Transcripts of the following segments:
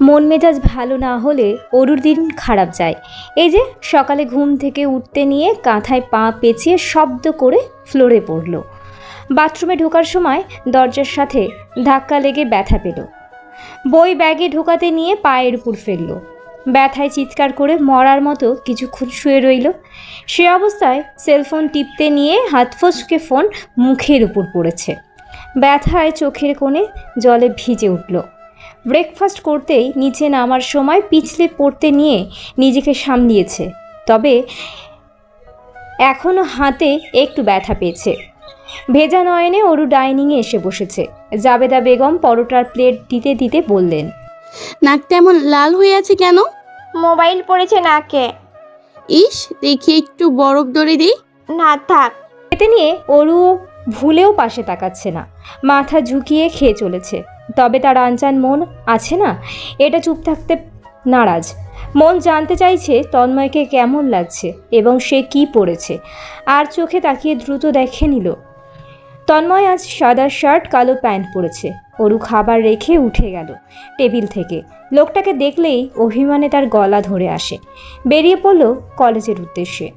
মন মেজাজ ভালো না হলে অরুর দিন খারাপ যায়। এই যে সকালে ঘুম থেকে উঠতে নিয়ে কাঁথায় পা পেঁচিয়ে শব্দ করে ফ্লোরে পড়ল। বাথরুমে ঢোকার সময় দরজার সাথে ধাক্কা লেগে ব্যথা পেল। বই ব্যাগে ঢোকাতে নিয়ে পায়ের উপর ফেলল। ব্যথায় চিৎকার করে মরার মতো কিছুক্ষণ শুয়ে রইল। সে অবস্থায় সেলফোন টিপতে নিয়ে হাত ফসকে ফোন মুখের উপর পড়েছে। ব্যথায় চোখের কোণে জলে ভিজে উঠল। ব্রেকফাস্ট করতেই নিচে নামার সময় পিছলে পড়তে নিয়ে নিজেকে সামলিয়েছে, তবে এখনও হাতে একটু ব্যথা পেয়েছে। ভেজা নয়নে অরু ডাইনিংয়ে এসে বসেছে। জাবেদা বেগম পরোটার প্লেট দিতে দিতে বললেন, নাকটা এমন লাল হয়ে আছে কেন? মোবাইল পড়েছে নাকে। ইস, দেখি একটু বরফ দড়ি দিই। না থাক। এতে নিয়ে অরু ভুলেও পাশে তাকাচ্ছে না, মাথা ঝুঁকিয়ে খেয়ে চলেছে। তবে তার আনচান মন আছে না, এটা চুপ থাকতে নারাজ। মন জানতে চাইছে তন্ময়কে কেমন লাগছে এবং সে কি পরেছে। আর চোখে তাকিয়ে দ্রুত দেখে নিল তন্ময় আজ সাদা শার্ট কালো প্যান্ট পরেছে। অরু খাবার রেখে উঠে গেল টেবিল থেকে। লোকটাকে দেখলেই অভিমানে তার গলা ধরে আসে। বেরিয়ে পড়ল কলেজের উদ্দেশ্যে।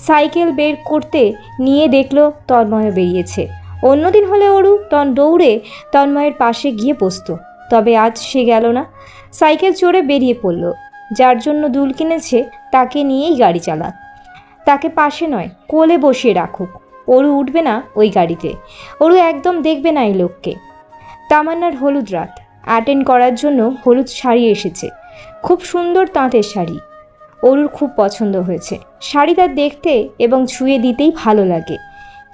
সাইকেল বের করতে নিয়ে দেখল তন্ময় বেরিয়েছে। অন্যদিন হলে অরু দৌড়ে তন্ময়ের পাশে গিয়ে বসত, তবে আজ সে গেল না। সাইকেল চড়ে বেরিয়ে পড়ল। যার জন্য দুল কিনেছে তাকে নিয়েই গাড়ি চালাক, তাকে পাশে নয় কোলে বসিয়ে রাখুক। অরু উঠবে না ওই গাড়িতে। অরু একদম দেখবে না এই লোককে। তামান্নার হলুদ রাত অ্যাটেন্ড করার জন্য হলুদ শাড়ি এসেছে, খুব সুন্দর তাঁতের শাড়ি। অরুর খুব পছন্দ হয়েছে। শাড়িটা দেখতে এবং ছুঁয়ে দিতেই ভালো লাগে,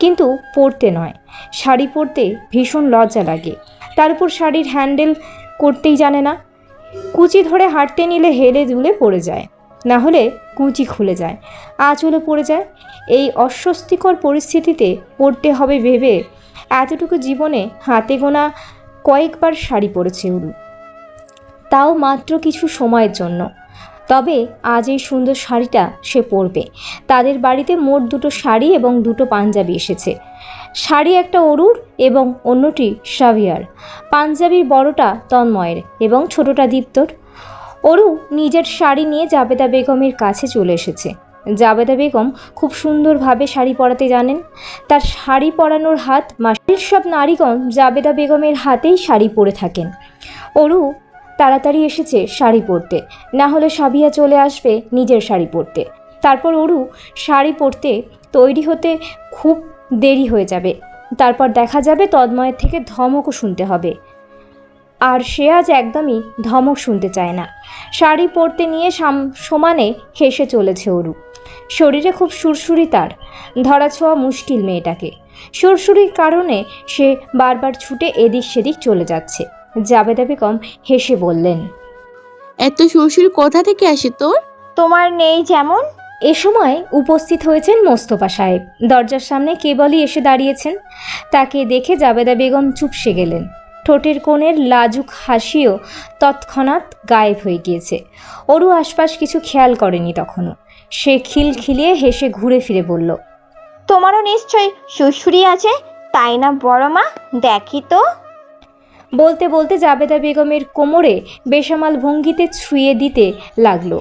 কিন্তু পরতে নয়। শাড়ি পরতে ভীষণ লজ্জা লাগে। তার উপর শাড়ির হ্যান্ডেল করতেই জানে না। কুচি ধরে হাঁটতে নিলে হেলে দুলে পড়ে যায়, না হলে কুচি খুলে যায়, আঁচলে পড়ে যায়। এই অস্বস্তিকর পরিস্থিতিতে পরতে হবে ভেবে এতটুকু জীবনে হাতে গোনা কয়েকবার শাড়ি পরেছে অরু, তাও মাত্র কিছু সময়ের জন্য। তবে আজ এই সুন্দর শাড়িটা সে পরবে। তাদের বাড়িতে মোট দুটো শাড়ি এবং দুটো পাঞ্জাবি এসেছে। শাড়ি একটা অরুর এবং অন্যটি সাভিয়ার। পাঞ্জাবির বড়টা তন্ময়ের এবং ছোটটা দীপ্তর। অরু নিজের শাড়ি নিয়ে জাবেদা বেগমের কাছে চলে এসেছে। জাবেদা বেগম খুব সুন্দরভাবে শাড়ি পরাতে জানেন। তার শাড়ি পরানোর হাত মাসির সব নারীগণ জাবেদা বেগমের হাতেই শাড়ি পরে থাকেন। অরু তাড়াতাড়ি এসেছে শাড়ি পরতে, না হলে সাবিয়া চলে আসবে নিজের শাড়ি পরতে। তারপর অরু শাড়ি পরতে তৈরি হতে খুব দেরি হয়ে যাবে। তারপর দেখা যাবে তন্ময়ের থেকে ধমকও শুনতে হবে, আর সে আজ একদমই ধমক শুনতে চায় না। শাড়ি পরতে নিয়ে সমানে হেসে চলেছে অরু। শরীরে খুব সুরসুরি, তার ধরাছোঁয়া মুশকিল মেয়েটাকে। সুরসুরির কারণে সে বারবার ছুটে এদিক সেদিক চলে যাচ্ছে। জাবেদা বেগম হেসে বললেন, এত শ্বশুর কোথা থেকে আসে তোর? তোমার নেই যেমন। এ সময় উপস্থিত হয়েছেন মোস্তফা সাহেব। দরজার সামনে কেবলই এসে দাঁড়িয়েছেন। তাকে দেখে জাবেদা বেগম চুপসে গেলেন। ঠোঁটের কোণের লাজুক হাসিও তৎক্ষণাৎ গায়েব হয়ে গিয়েছে। অরু আশপাশ কিছু খেয়াল করেনি তখনও। সে খিলখিলিয়ে হেসে ঘুরে ফিরে বলল, তোমারও নিশ্চয়ই শ্বশুরি আছে, তাই না বড় মা? দেখি তো। বলতে বলতে জাবেদা বেগমের কোমরে বেসামাল ভঙ্গিতে ছুঁয়ে দিতে লাগলো।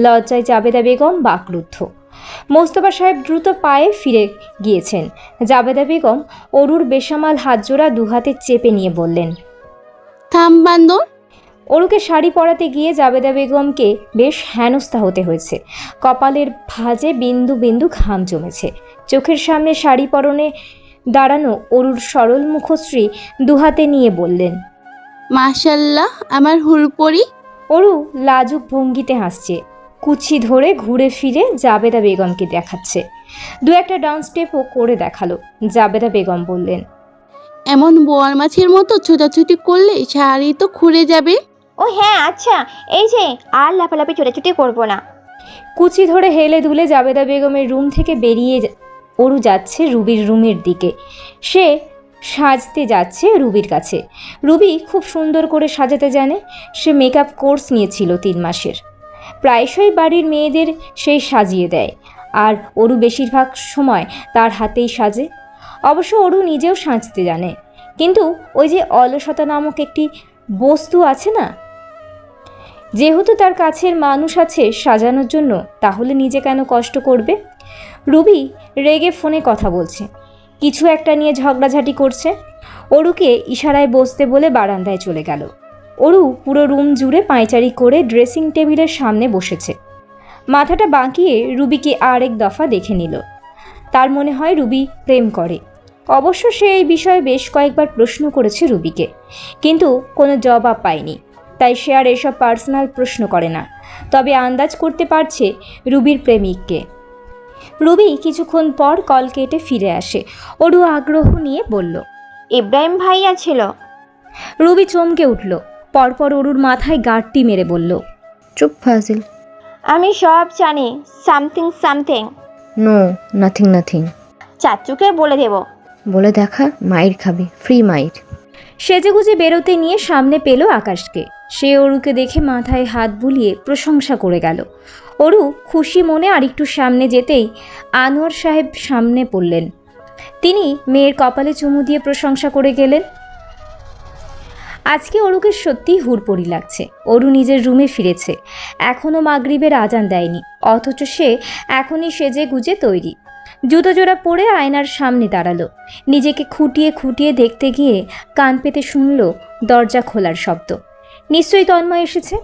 লজ্জায় জাবেদা বেগম বাকরুদ্ধ। মোস্তফা সাহেব দ্রুত পায়ে ফিরে গিয়েছেন। জাবেদা বেগম অরুর বেসামাল হাতজোড়া দুহাতে চেপে নিয়ে বললেন, থাম বান্দর। অরুকে শাড়ি পরাতে গিয়ে জাবেদা বেগমকে বেশ হেনস্থা হতে হয়েছে। কপালের ভাঁজে বিন্দু বিন্দু ঘাম জমেছে। চোখের সামনে শাড়ি পরনে দাঁড়ানো অরুর সরল মুখশ্রী দুহাতে নিয়ে বললেন, মাশাল্লাহ, আমার হুলপরি। অরু লাজুক ভঙ্গিতে হাসছে। কুচি ধরে ঘুরে ফিরে জাবেদা বেগমকে দেখাচ্ছে। দু একটা ডান্স স্টেপও করে দেখালো। জাবেদা বেগম বললেন, এমন বোয়াল মাছের মতো ছোটাছুটি করলে শাড়ি তো খুলে যাবে। ও হ্যাঁ আচ্ছা, এই যে আর লাফালাফি ছোটাছুটি করবো না। কুচি ধরে হেলে দুলে জাবেদা বেগমের রুম থেকে বেরিয়ে অরু যাচ্ছে রুবির রুমের দিকে। সে সাজতে যাচ্ছে রুবির কাছে। রুবি খুব সুন্দর করে সাজাতে জানে। সে মেকআপ কোর্স নিয়েছিল 3 মাসের। প্রায়শই বাড়ির মেয়েদের সেই সাজিয়ে দেয়, আর অরু বেশিরভাগ সময় তার হাতেই সাজে। অবশ্য অরু নিজেও সাজতে জানে, কিন্তু ওই যে অলসতা নামক একটি বস্তু আছে না, যেহেতু তার কাছের মানুষ আছে সাজানোর জন্য, তাহলে নিজে কেন কষ্ট করবে? রুবি রেগে ফোনে কথা বলছে, কিছু একটা নিয়ে ঝগড়াঝাটি করছে। অরুকে ইশারায় বসতে বলে বারান্দায় চলে গেল। অরু পুরো রুম জুড়ে পায়চারি করে ড্রেসিং টেবিলের সামনে বসেছে। মাথাটা বাঁকিয়ে রুবিকে আরেক দফা দেখে নিল। তার মনে হয় রুবি প্রেম করে। অবশ্য সে এই বিষয়ে বেশ কয়েকবার প্রশ্ন করেছে রুবিকে, কিন্তু কোনো জবাব পায়নি। তাই সে আর এসব পার্সোনাল প্রশ্ন করে না। তবে আন্দাজ করতে পারছে রুবির প্রেমিককে। রুবি কিছুক্ষণ পর কল কেটে ফিরে আসে। অরু আগ্রহ নিয়ে বলল, ইব্রাহিম ভাইয়া ছিল। রুবি চমকে উঠল। পরপর অরুর মাথায় গাঁটটি মেরে বলল, চুপ ফাজিল। আমি সব জানি। Something something. No, nothing nothing. চাচুকে বলে দেব। বলে দেখা, মাইর খাবি, ফ্রি মাইর। সেজেগুজে বেরোতে নিয়ে সামনে পেল আকাশকে। সে অরুকে দেখে মাথায় হাত বুলিয়ে প্রশংসা করে গেল। অরু খুশি মনে আরেকটু সামনে যেতেই আনোয়ার সাহেব সামনে পড়লেন। তিনি মেয়ের কপালে চুমু দিয়ে প্রশংসা করে গেলেন। আজকে অরুকে সত্যিই হুড়পড়ি লাগছে। অরু নিজের রুমে ফিরেছে। এখনও মাগরিবের আজান দেয়নি, অথচ সে এখনই সেজে গুজে তৈরি। জুতো জোড়া পরে আয়নার সামনে দাঁড়ালো। নিজেকে খুঁটিয়ে খুঁটিয়ে দেখতে গিয়ে কান পেতে শুনল দরজা খোলার শব্দ। নিশ্চয়ই তন্ময় এসেছে।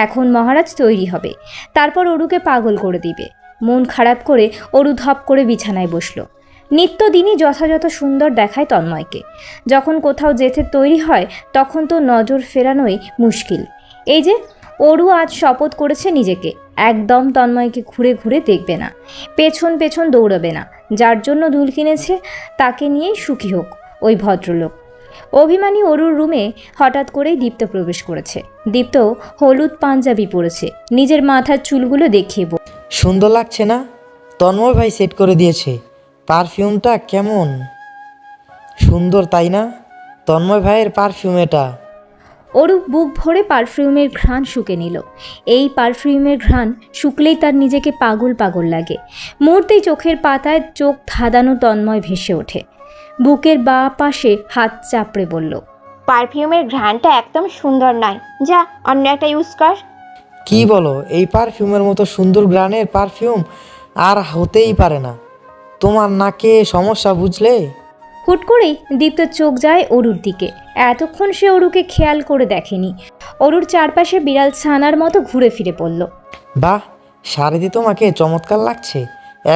এখন মহারাজ তৈরি হবে, তারপর অরুকে পাগল করে দিবে। মন খারাপ করে অরু ধপ করে বিছানায় বসলো। নিত্যদিনই যথাযথ সুন্দর দেখায় তন্ময়কে। যখন কোথাও যেতে তৈরি হয় তখন তো নজর ফেরানোই মুশকিল। এই যে অরু আজ শপথ করেছে নিজেকে, একদম তন্ময়কে ঘুরে ঘুরে দেখবে না, পেছন পেছন দৌড়াবে না। যার জন্য দুল কিনেছে তাকে নিয়েই সুখী হোক ওই ভদ্রলোক। অভিমানী অরুর রুমে হঠাৎ করেই দীপ্ত প্রবেশ করেছে। দীপ্ত হলুদ পাঞ্জাবি পরেছে, নিজের মাথার চুলগুলো দেখিয়ে সুন্দর লাগছে না? তন্ময় ভাই সেট করে দিয়েছে। পারফিউমটা কেমন সুন্দর, তাই না? তন্ময় ভাইয়ের পারফিউম এটা। অরু বুক ভরে পারফিউমের ঘ্রাণ শুকে নিল। এই পারফিউমের ঘ্রাণ শুকলেই তার নিজেকে পাগল পাগল লাগে। মুহূর্তেই চোখের পাতায় চোখ ধাঁধানো তন্ময় ভেসে ওঠে। বুকের বাঁ পাশে হাত চাপড়ে বলল, পারফিউমের ঘ্রাণটা একদম সুন্দর নয়, যা অন্য একটা ইউজ কর। কি বলো? এই পারফিউমের মতো সুন্দর গ্রানের পারফিউম আর হতেই পারে না। তোমার নাকে সমস্যা, বুঝলে? হুট করেই দীপ্ত চোখ যায় অরুর দিকে। এতক্ষণ সে অরুকে খেয়াল করে দেখেনি। অরুর চারপাশে বিড়াল ছানার মতো ঘুরে ফিরে পড়ল। বাহ, শাড়িতে তোমাকে চমৎকার লাগছে,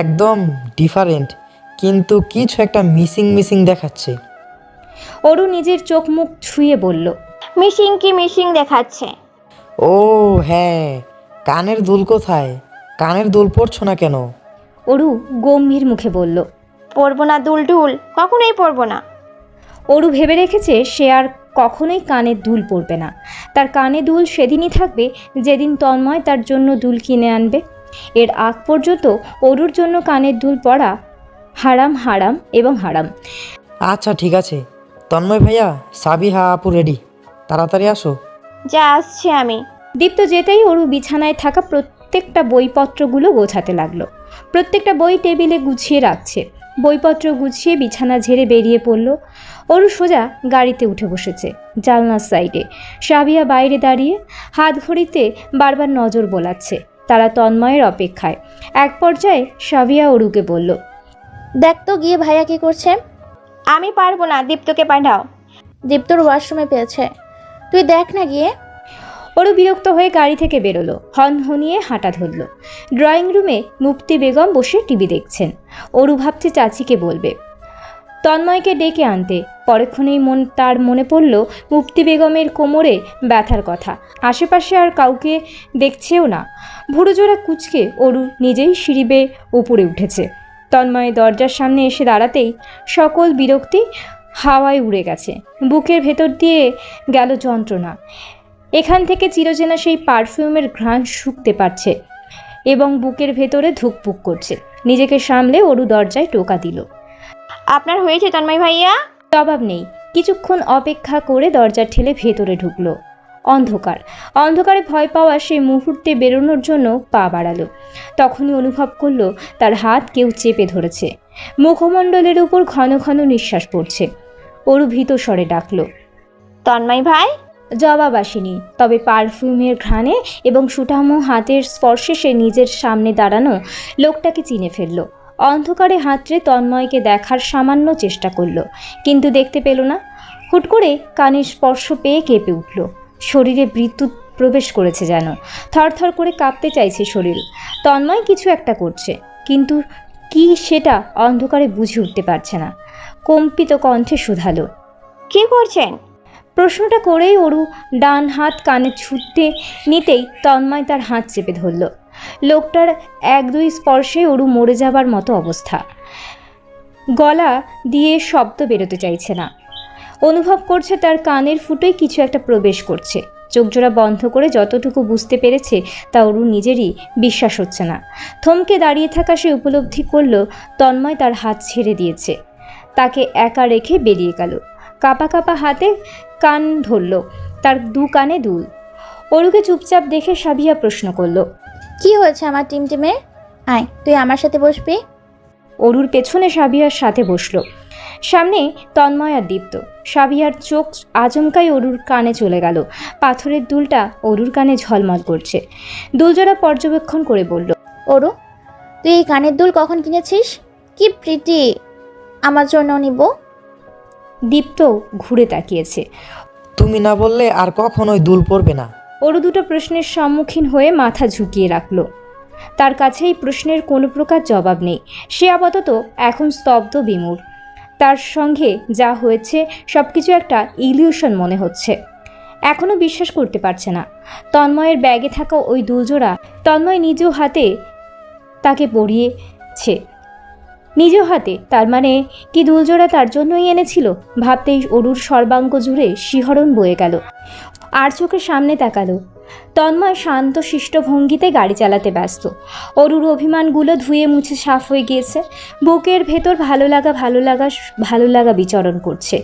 একদম ডিফারেন্ট, কিন্তু কিছু একটা মিসিং মিসিং দেখাচ্ছে। অরু নিজের চোখ মুখ ছুঁয়ে বলল, মিশিং কি মিশিং দেখাচ্ছে? ও হ্যাঁ, কানের দুল কোথায়? কানের দুল পরছো না কেন? অরু গম্ভীর মুখে বলল, পরবো না দুল টুল, কখনোই পরবো না। অরু ভেবে রেখেছে সে আর কখনোই কানের দুল পরবে না। তার কানে দুল সেদিনই থাকবে যেদিন তন্ময় তার জন্য দুল কিনে আনবে। এর আগ পর্যন্ত অরুর জন্য কানের দুল পরা হারাম হারাম এবং হারাম। আচ্ছা ঠিক আছে, তন্ময় ভাইয়া, সাবিহা আপু রেডি, তাড়াতাড়ি আসো। যা আসছে আমি। দীপ্ত যেতেই অরু বিছানায় থাকা প্রত্যেকটা বইপত্রগুলো গোছাতে লাগলো। প্রত্যেকটা বই টেবিলে গুছিয়ে রাখছে। বইপত্র গুছিয়ে বিছানা ঝেড়ে বেরিয়ে পড়ল। অরু সোজা গাড়িতে উঠে বসেছে জানলার সাইডে। সাবিয়া বাইরে দাঁড়িয়ে হাত ঘড়িতে বারবার নজর বোলাচ্ছে। তারা তন্ময়ের অপেক্ষায়। এক পর্যায়ে সাবিয়া অরুকে বলল, দেখ তো গিয়ে ভাইয়া কি করছে। আমি পারবো না, দীপ্তকে পাঠাও। দীপ্তর ওয়াশরুমে পেয়েছে, তুই দেখ না গিয়ে। অরু বিরক্ত হয়ে গাড়ি থেকে বেরোলো। হনহনিয়ে হাঁটা ধরল। ড্রয়িং রুমে মুফতি বেগম বসে টিভি দেখছেন। অরু ভাবছে চাচিকে বলবে তন্ময়কে ডেকে আনতে। পরক্ষণেই তার মনে পড়ল মুফতি বেগমের কোমরে ব্যথার কথা। আশেপাশে আর কাউকে দেখছেও না। ভুরুজোড়া কুচকে অরু নিজেই সিঁড়ি বেয়ে উপরে উঠেছে। তন্ময় দরজার সামনে এসে দাঁড়াতেই সকল বিরক্তি হাওয়ায় উড়ে গেছে। বুকের ভেতর দিয়ে গেল যন্ত্রণা। এখান থেকে চিরচেনা সেই পারফিউমের ঘ্রাণ শুকতে পারছে এবং বুকের ভেতরে ধুকপুক করছে। নিজেকে সামলে অরু দরজায় টোকা দিল। আপনার হয়েছে তন্ময় ভাইয়া? জবাব নেই। কিছুক্ষণ অপেক্ষা করে দরজা ঠেলে ভেতরে ঢুকলো। অন্ধকার। অন্ধকারে ভয় পাওয়া সেই মুহূর্তে বেরোনোর জন্য পা বাড়ালো। তখনই অনুভব করলো তার হাত কেউ চেপে ধরেছে। মুখমণ্ডলের উপর ঘন ঘন নিঃশ্বাস পড়ছে। অরু ভীত স্বরে ডাকলো। তন্ময় ভাই। জবাব আসেনি, তবে পারফিউমের ঘ্রাণে এবং সুঠামো হাতের স্পর্শে সে নিজের সামনে দাঁড়ানো লোকটাকে চিনে ফেলল। অন্ধকারে হাতড়ে তন্ময়কে দেখার সামান্য চেষ্টা করলো, কিন্তু দেখতে পেল না। হুট করে কানের স্পর্শ পেয়ে কেঁপে উঠল। শরীরে বিদ্যুৎ প্রবেশ করেছে যেন, থরথর করে কাঁপতে চাইছে শরীর। তন্ময় কিছু একটা করছে, কিন্তু কি সেটা অন্ধকারে বুঝে উঠতে পারছে না। কম্পিত কণ্ঠে শুধালো, কি করছেন? প্রশ্নটা করেই অরু ডান হাত কানে ছুটতে নিতেই তন্ময় তার হাত চেপে ধরল। লোকটার এক দুই স্পর্শে অরু মরে যাবার মতো অবস্থা। গলা দিয়ে শব্দ বেরোতে চাইছে না। অনুভব করছে তার কানের ফুটোয় কিছু একটা প্রবেশ করছে। চোখজোড়া বন্ধ করে যতটুকু বুঝতে পেরেছে তা অরু নিজেরই বিশ্বাস হচ্ছে না। থমকে দাঁড়িয়ে থাকা সে উপলব্ধি করল তন্ময় তার হাত ছেড়ে দিয়েছে, তাকে একা রেখে বেরিয়ে গেল। কাঁপা কাঁপা হাতে কান ধরল, তার দু কানে দুল। অরুকে চুপচাপ দেখে সাবিয়া প্রশ্ন করল, কি হয়েছে আমার টিমটিমে? আয়, তুই আমার সাথে বসবি। অরুর পেছনে সাবিয়ার সাথে বসল। সামনে তন্ময় আর দীপ্ত। সাবিয়ার চোখ আচমকাই অরুর কানে চলে গেল। পাথরের দুলটা অরুর কানে ঝলমল করছে। দুলজোড়া পর্যবেক্ষণ করে বলল, ওরু, তুই এই কানের দুল কখন কিনেছিস? কি প্রিটি, আমার জন্য নিব। দীপ্ত ঘুরে তাকিয়েছে। তুমি না বললে আর কখনোই দুল পড়বে না। অরু দুটো প্রশ্নের সম্মুখীন হয়ে মাথা ঝুঁকিয়ে রাখল। তার কাছে এই প্রশ্নের কোনো প্রকার জবাব নেই। সে আপাতত এখন স্তব্ধ, বিমূঢ়। তার সঙ্গে যা হয়েছে সব কিছু একটা ইলিউশন মনে হচ্ছে। এখনও বিশ্বাস করতে পারছে না। তন্ময়ের ব্যাগে থাকা ওই দুলজোড়া তন্ময় নিজ হাতে তাকে পরিয়েছে। নিজ হাতে, তার মানে কি দুলজোড়া তার জন্যই এনেছিল? ভাবতেই অরুর সর্বাঙ্গ জুড়ে শিহরণ বয়ে গেল। আর চোখের সামনে তাকালো। তন্ময় শান্ত শিষ্ট ভঙ্গিতে গাড়ি চালাতে ব্যস্ত। অরুর অভিমানগুলো ধুয়ে মুছে সাফ হয়ে গিয়েছে। বুকের ভেতর ভালো লাগা বিচরণ করছে।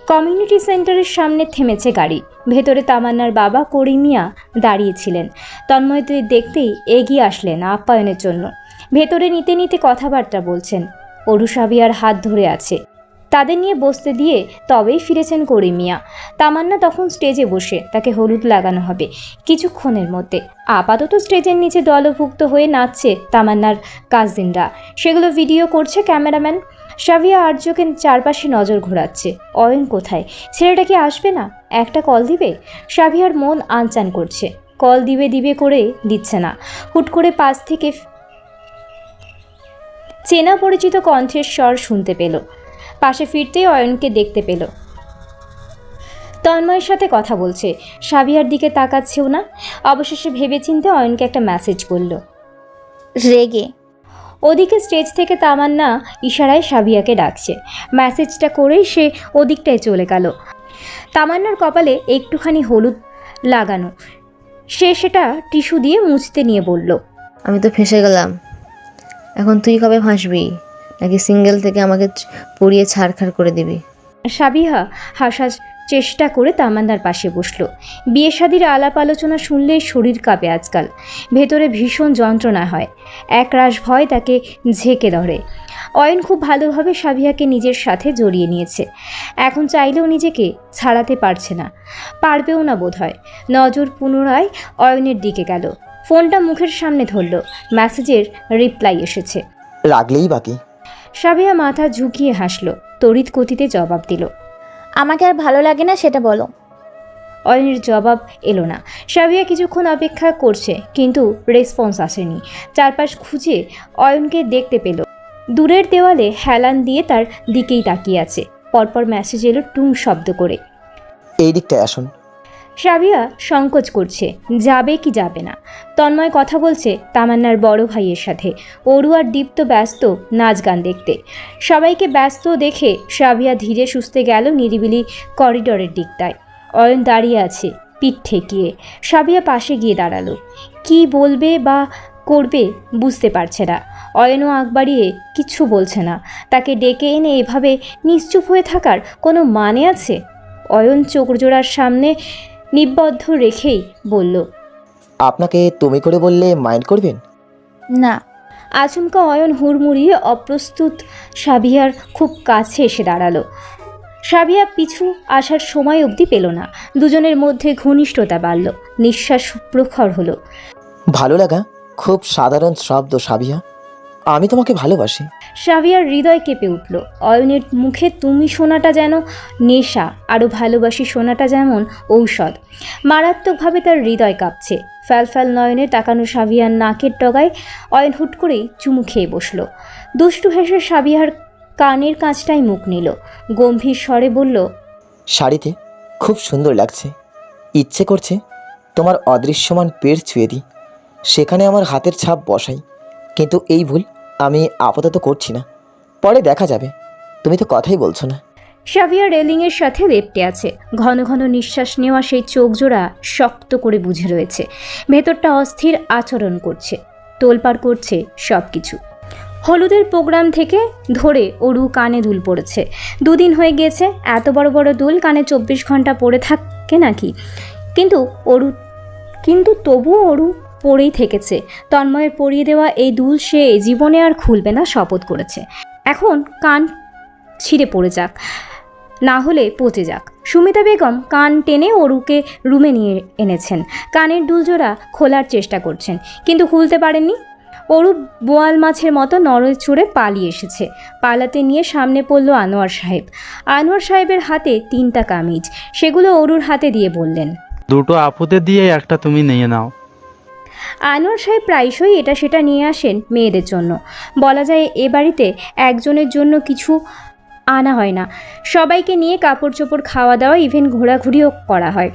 কমিউনিটি সেন্টারের সামনে থেমেছে গাড়ি। ভেতরে তামান্নার বাবা করিম মিয়া দাঁড়িয়েছিলেন। তন্ময়দের দেখতেই এগিয়ে আসলেন আপ্যায়নের জন্য। ভেতরে নিতে নিতে কথাবার্তা বলছেন। অরু সাবিয়ার হাত ধরে আছে। তাদের নিয়ে বসতে দিয়ে তবেই ফিরেছেন করিম মিয়া। তামান্না তখন স্টেজে বসে, তাকে হলুদ লাগানো হবে কিছুক্ষণের মধ্যে। আপাতত স্টেজের নিচে দলভুক্ত হয়ে নাচছে তামান্নার কাজিনরা, সেগুলো ভিডিও করছে ক্যামেরাম্যান। সাবিয়া আর্যকে চারপাশে নজর ঘোরাচ্ছে। অয়ন কোথায়? ছেলেটা কি আসবে না? একটা কল দিবে? সাবিয়ার মন আনচান করছে। কল দিবে করে দিচ্ছে না। হুট করে পাশ থেকে চেনা পরিচিত কণ্ঠের স্বর শুনতে পেল। পাশে ফিরতেই অয়নকে দেখতে পেল। তন্ময়ের সাথে কথা বলছে। সাবিয়ার দিকে তাকাচ্ছেও না। অবশেষে ভেবেচিন্তে অয়নকে একটা মেসেজ করল। রেগে ওদিকে স্টেজ থেকে তামান্না ইশারায় সাবিয়াকে ডাকছে। মেসেজটা করেই সে ওদিকটায় চলে গেল। তামান্নার কপালে একটুখানি হলুদ লাগানো। সে সেটা টিস্যু দিয়ে মুছতে নিয়ে বলল, আমি তো ফেঁসে গেলাম। এখন তুই কবে ফাঁসবি? নাকি সিঙ্গেল থেকে আমাকে পড়িয়ে ছাড়খাড় করে দিবি? সাবিহা হাসার চেষ্টা করে তামান্নার পাশে বসলো। বিয়ে শাদির আলাপ আলোচনা শুনলেই শরীর কাঁপে আজকাল। ভেতরে ভীষণ যন্ত্রণা হয়। একরাশ ভয় তাকে ঝেঁকে ধরে। অয়ন খুব ভালোভাবে সাবিহাকে নিজের সাথে জড়িয়ে নিয়েছে। এখন চাইলেও নিজেকে ছাড়াতে পারছে না, পারবেও না বোধহয়। নজর পুনরায় অয়নের দিকে গেল। ফোনটা মুখের সামনে ধরল। মেসেজের রিপ্লাই এসেছে। রাগলেই বাকি। সাবিহা মাথা ঝুঁকিয়ে হাসলো। তড়িৎ গতিতে জবাব দিল, আমাকে আর ভালো লাগে না, সেটা বলো। অয়নের জবাব এলো না। সাবিয়া কিছুক্ষণ অপেক্ষা করছে, কিন্তু রেসপন্স আসেনি। চারপাশ খুঁজে অয়নকে দেখতে পেল। দূরের দেওয়ালে হেলান দিয়ে তার দিকেই তাকিয়ে আছে। পরপর মেসেজ এলো টুং শব্দ করে। এই দিকটায় আসুন। সাবিয়া সংকোচ করছে, যাবে কি যাবে না। তন্ময় কথা বলছে তামান্নার বড় ভাইয়ের সাথে। অরু আর দীপ্ত ব্যস্ত নাচ গান দেখতে। সবাইকে ব্যস্ত দেখে সাবিয়া ধীরে সুস্থে গেল নিরিবিলি করিডোরের দিকটায়। অয়ন দাঁড়িয়ে আছে পিঠ ঠেকিয়ে। সাবিয়া পাশে গিয়ে দাঁড়ালো। কি বলবে বা করবে বুঝতে পারছে না। অয়নও আগ বাড়িয়ে কিচ্ছু বলছে না। তাকে ডেকে এনে এভাবে নিশ্চুপ হয়ে থাকার কোনো মানে আছে? অয়ন চোখ জোড়ার সামনে নিবদ্ধ রেখেই বলল, আপনাকে তুমি করে বললে মাইন্ড করবেন না। আচমকা অয়ন হুড়মুড়িয়ে অপ্রস্তুত সাবিয়ার খুব কাছে এসে দাঁড়ালো। সাবিয়া পিছু আসার সময় অবধি পেল না। দুজনের মধ্যে ঘনিষ্ঠতা বাড়ল, নিঃশ্বাস প্রখর হলো। ভালো লাগা খুব সাধারণ শব্দ সাবিয়া, আমি তোমাকে ভালোবাসি। সাবিয়ার হৃদয় কেঁপে উঠল। অয়নের মুখে তুমি শোনাটা যেন নেশা, আরও ভালোবাসি শোনাটা যেমন ঔষধ। মারাত্মকভাবে তার হৃদয় কাঁপছে। ফ্যালফ্যাল নয়নে তাকানো সাবিয়ার নাকের ডগায় অয়ন হুট করেই চুমু খেয়ে বসল। দুষ্টু হেসে সাবিয়ার কানের কাছটায় মুখ নিল, গম্ভীর স্বরে বলল, শাড়িতে খুব সুন্দর লাগছে, ইচ্ছে করছে তোমার অদৃশ্যমান পেট ছুঁয়ে দিই, সেখানে আমার হাতের ছাপ বসাই, কিন্তু এই ভুল আমি আপাতত করছি না, পরে দেখা যাবে। তুমি তো কথাই বলছো না। সাবিয়া রেলিংয়ের সাথে লেপ্টে আছে। ঘন ঘন নিঃশ্বাস নেওয়া সেই চোখ জোড়া শক্ত করে বুঝে রয়েছে। ভেতরটা অস্থির আচরণ করছে, তোলপাড় করছে সব কিছু। হলুদের প্রোগ্রাম থেকে ধরে অরু কানে দুল পড়েছে। 2 দিন হয়ে গিয়েছে। এত বড় বড় দুল কানে 24 ঘন্টা পড়ে থাকে নাকি? কিন্তু তবুও অরু পড়েই থেকেছে। তন্ময়ের পরিয়ে দেওয়া এই দুল সে জীবনে আর খুলবে না শপথ করেছে। এখন কান ছিঁড়ে পড়ে যাক, না হলে পচে যাক। সুমিতা বেগম কান টেনে অরুকে রুমে নিয়ে এনেছেন। কানের দুলজোড়া খোলার চেষ্টা করছেন, কিন্তু খুলতে পারেননি। অরু বোয়াল মাছের মতো নড়ে চড়ে পালিয়ে এসেছে। পালাতে নিয়ে সামনে পড়ল আনোয়ার সাহেব। আনোয়ার সাহেবের হাতে 3টা কামিজ, সেগুলো অরুর হাতে দিয়ে বললেন, 2টো আপুদের দিয়ে একটা তুমি নিয়ে নাও। আনোয়ার সাহেব প্রায়শই এটা সেটা নিয়ে আসেন মেয়েদের জন্য। বলা যায় এ বাড়িতে একজনের জন্য কিছু আনা হয় না, সবাইকে নিয়ে কাপড় চোপড়, খাওয়া দাওয়া, ইভেন ঘোরাঘুরিও করা হয়।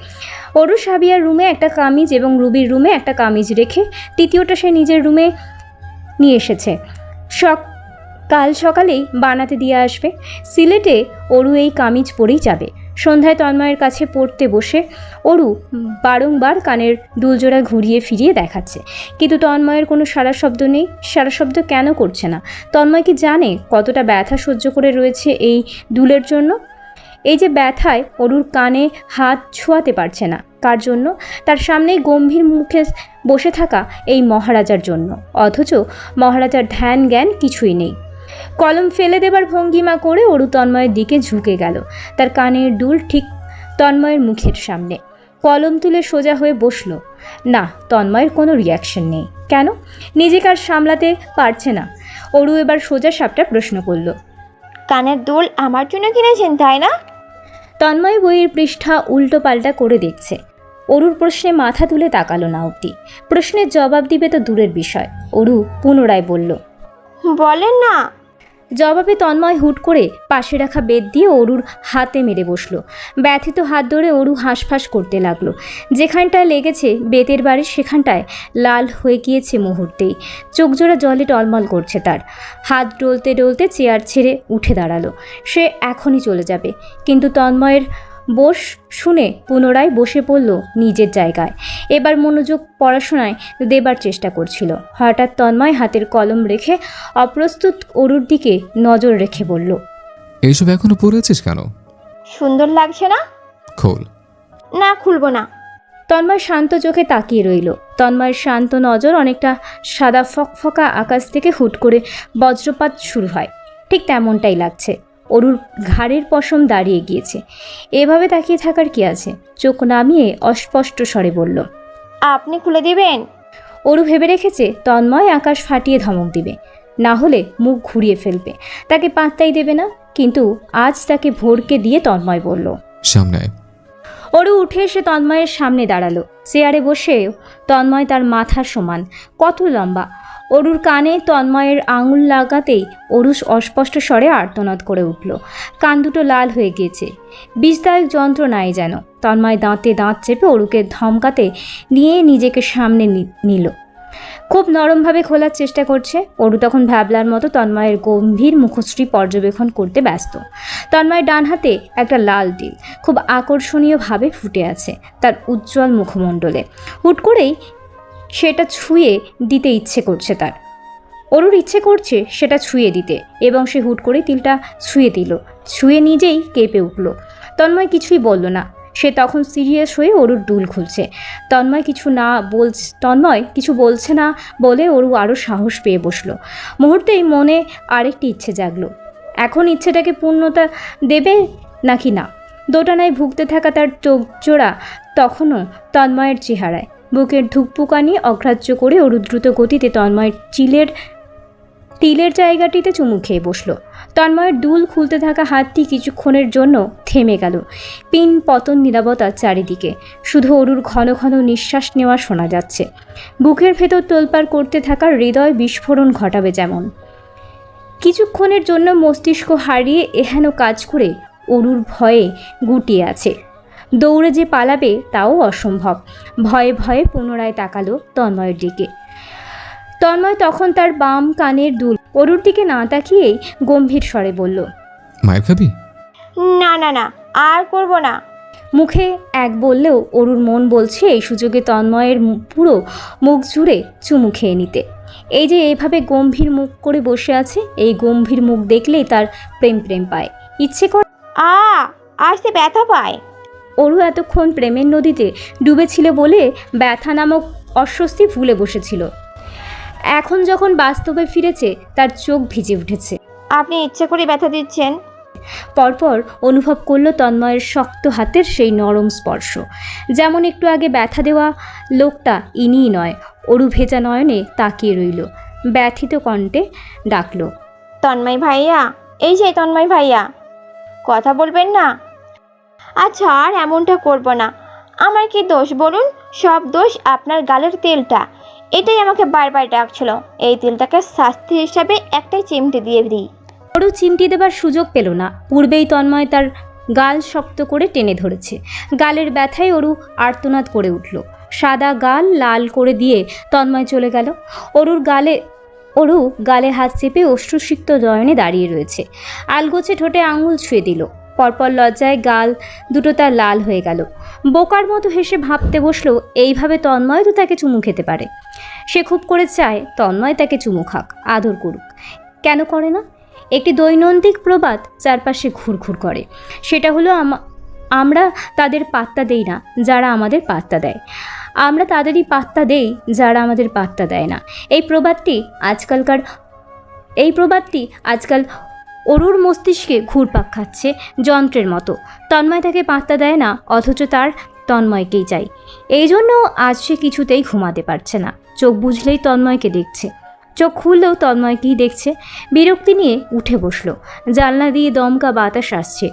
অরু সাবিয়ার রুমে একটা কামিজ এবং রুবির রুমে একটা কামিজ রেখে 3য়টা সে নিজের রুমে নিয়ে এসেছে। কাল সকালেই বানাতে দিয়ে আসবে। সিলেটে অরু এই কামিজ পরেই যাবে। সন্ধ্যায় তন্ময়ের কাছে পড়তে বসে অরু বারংবার কানের দুলজোড়া ঘুরিয়ে ফিরিয়ে দেখাচ্ছে, কিন্তু তন্ময়ের কোনো সারা শব্দ নেই। সারা শব্দ কেন করছে না? তন্ময় কি জানে কতটা ব্যথা সহ্য করে রয়েছে এই দুলের জন্য? এই যে ব্যথায় অরুর কানে হাত ছোঁয়াতে পারছে না, কার জন্য? তার সামনেই গম্ভীর মুখে বসে থাকা এই মহারাজার জন্য। অথচ মহারাজার ধ্যান জ্ঞান কিছুই নেই। কলম ফেলে দেবার ভঙ্গিমা করে অরু তন্ময়ের দিকে ঝুঁকে গেল। তার কানের দুল ঠিক তন্ময়ের মুখের সামনে। কলম তুলে সোজা হয়ে বসল। না, তন্ময়ের কোনো রিয়াকশন নেই। কেন? নিজেকে আর সামলাতে পারছে না। অরু এবার সোজা সাপটা প্রশ্ন করল, কানের দুল আমার জন্য কিনেছেন তাই না? তন্ময় বইয়ের পৃষ্ঠা উল্টো পাল্টা করে দেখছে। অরুর প্রশ্নে মাথা তুলে তাকালো না অবধি। প্রশ্নের জবাব দিবে তো দূরের বিষয়। অরু পুনরায় বলল, বলেন না। জবাবে তন্ময় হুট করে পাশে রাখা বেত দিয়ে অরুর হাতে মেরে বসলো। ব্যথিত হাত ধরে অরু হাঁসফাঁস করতে লাগলো। যেখানটায় লেগেছে বেতের বাড়ি সেখানটায় লাল হয়ে গিয়েছে মুহূর্তেই। চোখজোড়া জলে টলমল করছে তার। হাত ডলতে ডলতে চেয়ার ছেড়ে উঠে দাঁড়ালো। সে এখনই চলে যাবে, কিন্তু তন্ময়ের বস শুনে পুনরায় বসে পড়ল নিজের জায়গায়। এবার মনোযোগ পড়াশোনায় দেবার চেষ্টা করছিল। হঠাৎ তন্ময় হাতের কলম রেখে অপ্রস্তুত অরুর দিকে নজর রেখে বলল, এইসব এখনো পড়ে আছিস কেন? সুন্দর লাগছে না? খোল। না, খুলবো না। তন্ময় শান্ত চোখে তাকিয়ে রইল। তন্ময়ের শান্ত নজর অনেকটা সাদা ফকফকা আকাশ থেকে হুট করে বজ্রপাত শুরু হয়, ঠিক তেমনটাই লাগছে। অরুর ঘাড়ের পশম দাঁড়িয়ে গিয়েছে। এভাবে তাকিয়ে থাকার কি আছে? চোখ নামিয়ে অস্পষ্ট স্বরে বলল, আপনি খুলে দিবেন? অরু ভেবে রেখেছে তন্ময় আকাশ ফাটিয়ে ধমক দিবে, না হলে মুখ ঘুরিয়ে ফেলবে, তাকে পাত্তাই দেবে না। কিন্তু আজ তাকে ভোরকে দিয়ে তন্ময় বলল, সামনে। অরু উঠে এসে তন্ময়ের সামনে দাঁড়ালো। চেয়ারে বসে তন্ময় তার মাথার সমান, কত লম্বা। অরুর কানে তন্ময়ের আঙুল লাগাতেই অরু অস্পষ্ট স্বরে আর্তনাদ করে উঠল। কান দুটো লাল হয়ে গিয়েছে, বিষদায়ক যন্ত্রণায় যেন। তন্ময় দাঁতে দাঁত চেপে অরুকে ধমকাতে নিয়ে নিজেকে সামনে নিল। খুব নরমভাবে খোলার চেষ্টা করছে। অরু তখন ভ্যাবলার মতো তন্ময়ের গম্ভীর মুখশ্রী পর্যবেক্ষণ করতে ব্যস্ত। তন্ময়ের ডান হাতে একটা লাল তিল খুব আকর্ষণীয়ভাবে ফুটে আছে তার উজ্জ্বল মুখমণ্ডলে। হুট করেই সেটা ছুঁয়ে দিতে ইচ্ছে করছে তার। অরুর ইচ্ছে করছে সেটা ছুঁয়ে দিতে, এবং সে হুট করে তিলটা ছুঁয়ে দিল। ছুঁয়ে নিজেই কেঁপে উঠল। তন্ময় কিছুই বলল না। সে তখন সিরিয়াস হয়ে অরুর দুল খুলছে। তন্ময় কিছু বলছে না বলে অরু আরও সাহস পেয়ে বসলো। মুহূর্তেই মনে আরেকটি ইচ্ছে জাগলো। এখন ইচ্ছেটাকে পূর্ণতা দেবে নাকি না। দোটানায় ভুগতে থাকা তার চোখ জোড়া তখনও তন্ময়ের চেহারায়। বুকের ধুকপুকানি অগ্রাহ্য করে অরু দ্রুত গতিতে তন্ময়ের তিলের জায়গাটিতে চুমু খেয়ে বসল। তন্ময়ের দুল খুলতে থাকা হাতটি কিছুক্ষণের জন্য থেমে গেল। পিন পতন নীরবতা চারিদিকে, শুধু অরুর ঘন ঘন নিঃশ্বাস নেওয়া শোনা যাচ্ছে। বুকের ভেতর তোলপাড় করতে থাকা হৃদয় বিস্ফোরণ ঘটাবে যেমন। কিছুক্ষণের জন্য মস্তিষ্ক হারিয়ে এহেন কাজ করে অরুর ভয়ে গুটিয়ে আছে। দৌড়ে যে পালাবে তাও অসম্ভব। ভয়ে ভয়ে পুনরায় তাকালো তন্ময়ের দিকে। তন্ময় তখন তার বাম কানের দুল অরুর দিকে না তাকিয়েই গম্ভীর স্বরে বলল, মায়ের খাবি? না না না, আর করব না। মুখে এক বললেও অরুর মন বলছে এই সুযোগে তন্ময়ের পুরো মুখ জুড়ে চুমু খেয়ে নিতে। এই যে এইভাবে গম্ভীর মুখ করে বসে আছে, এই গম্ভীর মুখ দেখলেই তার প্রেম প্রেম পায়, ইচ্ছে করে। আসতে ব্যথা পায়। অরু এতক্ষণ প্রেমের নদীতে ডুবেছিল বলে ব্যথা নামক অস্বস্তি ভুলে বসেছিল। এখন যখন বাস্তবে ফিরেছে তার চোখ ভিজে উঠেছে। আপনি ইচ্ছে করে ব্যথা দিচ্ছেন। পরপর অনুভব করলো তন্ময়ের শক্ত হাতের সেই নরম স্পর্শ। যেমন একটু আগে ব্যথা দেওয়া লোকটা ইনিই নয়। অরু ভেজা নয়নে তাকিয়ে রইল, ব্যথিত কণ্ঠে ডাকলো, তন্ময় ভাইয়া, এই যে তন্ময় ভাইয়া, কথা বলবেন না? আচ্ছা, আর এমনটা করব না। আমার কি দোষ বলুন? সব দোষ আপনার গালের তেলটা। এটাই আমাকে বারবার ডাকছিল। এই তেলটাকে শাস্তি হিসাবে একটাই চিমটি দিয়ে দিই। অরু চিমটি দেবার সুযোগ পেল না। পূর্বেই তন্ময় তার গাল শক্ত করে টেনে ধরেছে। গালের ব্যথায় অরু আর্তনাদ করে উঠল। সাদা গাল লাল করে দিয়ে তন্ময় চলে গেল। অরু গালে হাত চেপে অশ্রুসিক্ত নয়নে দাঁড়িয়ে রয়েছে। আলগোছে ঠোঁটে আঙুল ছুঁয়ে দিল। পরপর লজ্জায় গাল দুটো তার লাল হয়ে গেল। বোকার মতো হেসে ভাবতে বসলো, এইভাবে তন্ময় তো তাকে চুমু খেতে পারে। সে খুব করে চায় তন্ময় তাকে চুমু খাক, আদর করুক। কেন করে না? একটি দৈনন্দিন প্রবাদ চারপাশে ঘুরঘুর করে। সেটা হলো আমরা তাদের পাত্তা দেই না যারা আমাদের পাত্তা দেয়, আমরা তাদেরই পাত্তা দেই যারা আমাদের পাত্তা দেয় না। এই প্রবাদটি আজকাল অরুর মস্তিষ্কে ঘুরপাক খাচ্ছে যন্ত্রের মতো। তন্ময় তাকে পাত্তা দেয় না, অথচ তার তন্ময়কেই চাই। এই জন্য আজ সে কিছুতেই ঘুমাতে পারছে না। চোখ বুঝলেই তন্ময়কে দেখছে, চোখ খুললেও তন্ময়কেই দেখছে। বিরক্তি নিয়ে উঠে বসলো। জানলা দিয়ে দমকা বাতাস আসছে।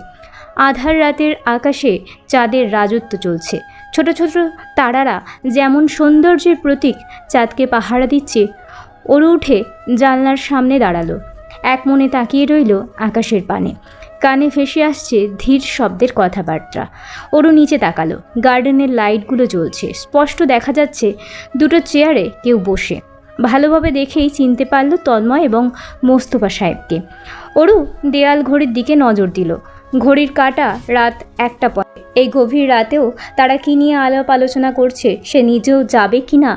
আধার রাতের আকাশে চাঁদের রাজত্ব চলছে। ছোট ছোট তারারা যেমন সৌন্দর্যের প্রতীক চাঁদকে পাহারা দিচ্ছে। অরু উঠে জানলার সামনে দাঁড়ালো। এক মনে তাকিয়ে রইল আকাশের পানে। কানে ভেসে আসছে ধীর শব্দের কথাবার্তা। অরু নিচে তাকালো। গার্ডেনের লাইটগুলো জ্বলছে। স্পষ্ট দেখা যাচ্ছে দুটো চেয়ারে কেউ বসে। ভালোভাবে দেখেই চিনতে পারল তন্ময় এবং মোস্তফা সাহেবকে। অরু দেয়াল ঘড়ির দিকে নজর দিল। ঘড়ির কাঁটা রাত 1টা পরে। এই গভীর রাতেও তারা কী নিয়ে আলাপ আলোচনা করছে সে নিজেও যাবে কি না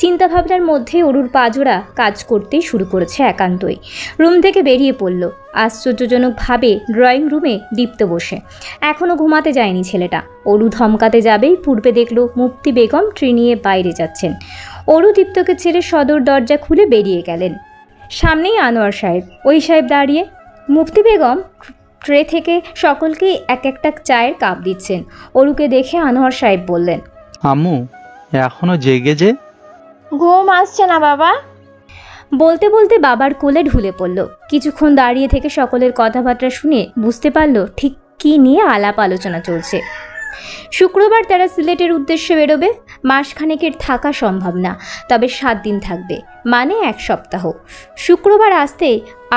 চিন্তাভাবনার মধ্যে অরুর পাজোড়া কাজ করতেই শুরু করেছে একান্তই। রুম থেকে বেরিয়ে পড়ল। আশ্চর্যজনকভাবে ড্রয়িং রুমে দীপ্ত বসে। এখনও ঘুমাতে যায়নি ছেলেটা। অরু ধমকাতে যাবেই পূর্বে দেখল মুফতি বেগম ট্রে নিয়ে বাইরে যাচ্ছেন। অরু দীপ্তকে ছেড়ে সদর দরজা খুলে বেরিয়ে গেলেন। সামনেই আনোয়ার সাহেব। ওই সাহেব দাঁড়িয়ে। মুফতি বেগম ট্রে থেকে সকলকেই এক একটা চায়ের কাপ দিচ্ছেন। অরুকে দেখে আনোয়ার সাহেব বললেন, আম্মু এখনো জেগে যে? ঘুম আসছে না বাবা। বলতে বলতে বাবার কোলে ঢুলে পড়ল। কিছুক্ষণ দাঁড়িয়ে থেকে সকলের কথাবার্তা শুনে বুঝতে পারল ঠিক কী নিয়ে আলাপ আলোচনা চলছে। শুক্রবার তারা সিলেটের উদ্দেশ্যে বেরোবে। মাসখানেকের থাকা সম্ভব না, তবে 7 দিন থাকবে, মানে 1 সপ্তাহ। শুক্রবার আসতে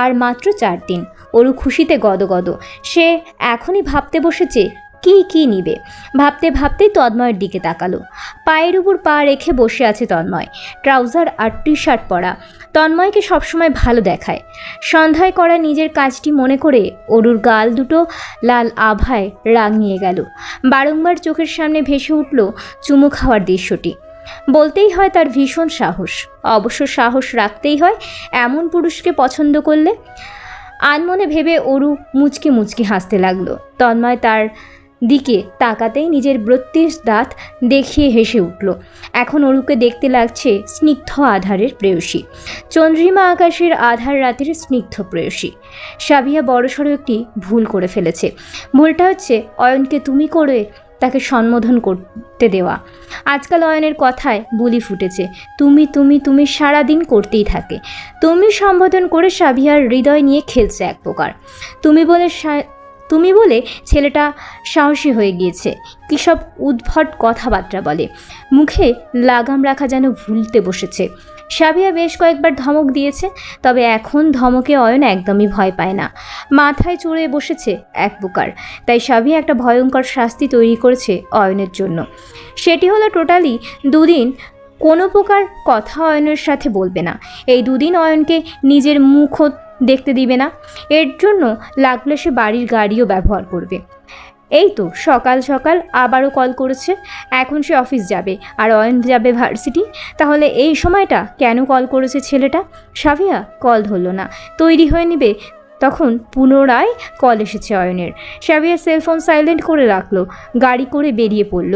আর মাত্র 4 দিন। অরু খুশিতে গদগদ। সে এখনই ভাবতে বসেছে কি নিবে। ভাবতে ভাবতেই তন্ময়ের দিকে তাকালো। পায়ের উপর পা রেখে বসে আছে তন্ময়। ট্রাউজার আর টি-শার্ট পরা। তন্ময়কে সবসময় ভালো দেখায়। সন্ধ্যায় করা নিজের কাজটি মনে করে অরুর গাল দুটো লাল আভায় রাঙিয়ে গেল। বারংবার চোখের সামনে ভেসে উঠল চুমু খাওয়ার দৃশ্যটি। বলতেই হয় তার ভীষণ সাহস। অবশ্য সাহস রাখতেই হয় এমন পুরুষকে পছন্দ করলে। আনমনে ভেবে অরু মুচকি মুচকি হাসতে লাগলো। তন্ময় তার দিকে তাকাতেই নিজের 32 দাঁত দেখিয়ে হেসে উঠল। এখন অরুকে দেখতে লাগছে স্নিগ্ধ আধারের প্রেয়সী, চন্দ্রিমা আকাশের আধার রাতের স্নিগ্ধ প্রেয়সী। সাবিয়া বড়সড় একটি ভুল করে ফেলেছে। ভুলটা হচ্ছে অয়নকে তুমি করে তাকে সম্বোধন করতে দেওয়া। আজকাল অয়নের কথায় বুলি ফুটেছে, তুমি তুমি তুমি সারাদিন করতেই থাকে। তুমি সম্বোধন করে সাবিয়ার হৃদয় নিয়ে খেলছে এক প্রকার। তুমি বলে ছেলেটা সাহসী হয়ে গিয়েছে, কী সব উদ্ভট কথাবার্তা বলে, মুখে লাগাম রাখা যেন ভুলতে বসেছে। সাবিয়া বেশ কয়েকবার ধমক দিয়েছে, তবে এখন ধমকে অয়ন একদমই ভয় পায় না, মাথায় চড়ে বসেছে এক প্রকার। তাই সাবিয়া একটা ভয়ঙ্কর শাস্তি তৈরি করেছে অয়নের জন্য। সেটি হলো টোটালি দুদিন কোনো প্রকার কথা অয়নের সাথে বলবে না। এই দুদিন অয়নকে নিজের মুখও দেখতে দিবে না। এর জন্য লাগলে সে বাড়ির গাড়িও ব্যবহার করবে। এই তো সকাল সকাল আবারও কল করেছে। এখন সে অফিস যাবে আর অয়ন যাবে ভার্সিটি। তাহলে এই সময়টা কেন কল করেছে ছেলেটা? সাবিয়া কল ধরল না, তৈরি হয়ে নেবে, তখন পুনরায় কল এসেছে অয়নের। সাবিয়া সেলফোন সাইলেন্ট করে রাখলো, গাড়ি করে বেরিয়ে পড়ল।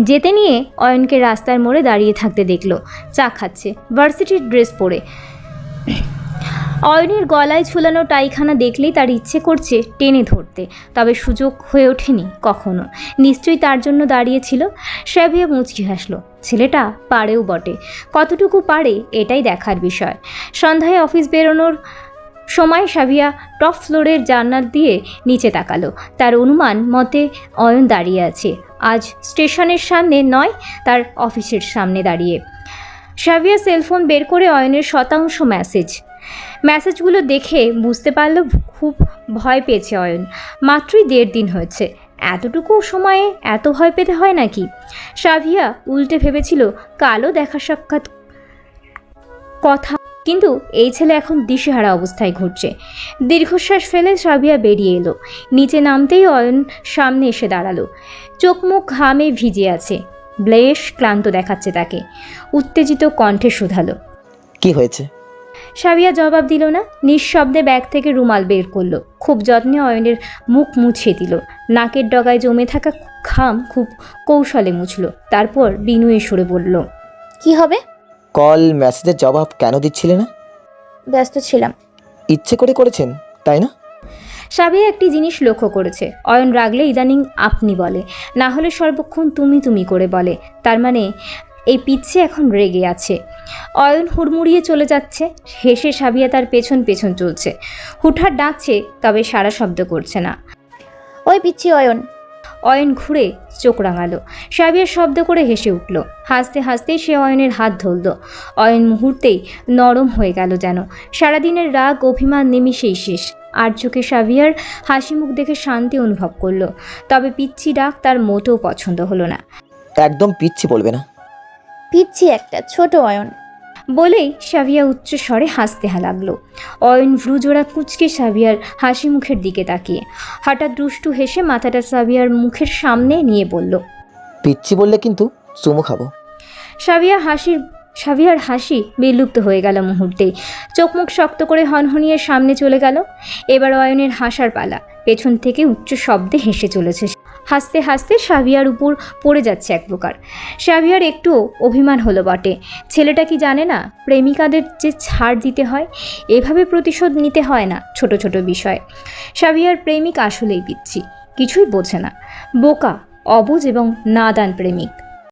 যেতে নিয়ে অয়নকে রাস্তার মোড়ে দাঁড়িয়ে থাকতে দেখলো, চা খাচ্ছে, ভার্সিটির ড্রেস পরে। অয়নের গলায় ঝুলানো টাইখানা দেখলেই তার ইচ্ছে করছে টেনে ধরতে, তবে সুযোগ হয়ে ওঠেনি কখনো। নিশ্চয়ই তার জন্য দাঁড়িয়েছিল। সাবিয়া মুচকি হাসলো, ছেলেটা পারেও বটে, কতটুকু পারে এটাই দেখার বিষয়। সন্ধ্যায় অফিস বেরোনোর সময় সাবিয়া টপ ফ্লোরের জান্নাত দিয়ে নিচে তাকালো। তার অনুমান মতে অয়ন দাঁড়িয়ে আছে, আজ স্টেশনের সামনে নয়, তার অফিসের সামনে দাঁড়িয়ে। সাবিয়া সেলফোন বের করে অয়নের শতাংশ মেসেজগুলো দেখে বুঝতে পারল খুব ভয় পেয়েছে অয়ন। মাত্রই 1.5 দিন হয়েছে, এতটুকু সময়ে এত ভয় পেতে হয় নাকি? সাবিয়া উল্টে ভেবেছিল কালো দেখা সাক্ষাৎ কথা, কিন্তু এই ছেলে এখন দিশেহারা অবস্থায় ঘুরছে। দীর্ঘশ্বাস ফেলে সাবিয়া বেরিয়ে এলো। নিচে নামতেই অয়ন সামনে এসে দাঁড়ালো। চোখ মুখ ঘামে ভিজে আছে, বেশ ক্লান্ত দেখাচ্ছে তাকে। উত্তেজিত কণ্ঠে শুধালো, কি হয়েছে? সাবিয়া জবাব দিল না, নিঃশব্দে ব্যাগ থেকে রুমাল বের করলো। খুব যত্নে অয়নের মুখ মুছিয়ে দিল। নাকের ডগায় জমে থাকা ঘাম খুব কৌশলে মুছলো। তারপর বিনয়ী সুরে বলল, কি হবে? কল মেসেজের জবাব কেন দিচ্ছিলে না? ব্যস্ত ছিলাম। ইচ্ছে করে করেছেন তাই না? সাবিয়া একটি জিনিস লক্ষ্য করেছে, অয়ন রাগলে ইদানিং আপনি বলে, না হলে সর্বক্ষণ তুমি তুমি করে বলে। তার মানে এই পিচ্ছে এখন রেগে আছে। অয়ন হুড়মুড়িয়ে চলে যাচ্ছে, হেসে সাবিয়া তার পেছন পেছন চলছে। হুটহাট ডাকছে, তবে সারা শব্দ করছে না। ওই পিচ্ছি অয়ন। অয়ন ঘুরে চোখ রাঙালো। সাবিয়া শব্দ করে হেসে উঠল। হাসতে হাসতেই সে অয়নের হাত ধরল। অয়ন মুহূর্তেই নরম হয়ে গেল যেন। সারাদিনের রাগ অভিমান নিমিষেই শেষ। আর চোখে সাবিয়ার হাসি মুখ দেখে শান্তি অনুভব করলো। তবে পিচ্ছি ডাক তার মোটেও পছন্দ হলো না। একদম পিচ্ছি বলবে না। পিচ্ছি একটা ছোট অয়ন। বলেই সাবিয়া উচ্চ স্বরে হাসতে লাগলো। অয়ন ভ্রুজোড়া কুঁচকে সাবিয়ার হাসি মুখের দিকে তাকিয়ে হঠাৎ দুষ্টু হেসে মাথাটা সাবিয়ার মুখের সামনে নিয়ে বলল, পিচ্ছি বললে কিন্তু চুমু খাবো। সাবিয়ার হাসি বিলুপ্ত হয়ে গেল মুহূর্তেই। চোখ মুখ শক্ত করে হনহনিয়ে সামনে চলে গেল। এবার অয়নের হাসার পালা। পেছন থেকে উচ্চ শব্দে হেসে চলেছে। হাসতে হাসতে সাবিয়ার উপর পড়ে যাচ্ছে এক প্রকার। সাবিয়ার একটু অভিমান হলো বটে। ছেলেটা কি জানে না প্রেমিকাদের যে ছাড় দিতে হয়, এভাবে প্রতিশোধ নিতে হয় না ছোট ছোট বিষয়। সাবিয়ার প্রেমিক আসলেই পিচ্ছি, কিছুই বোঝে না, বোকা, অবুঝ এবং নাদান প্রেমিক।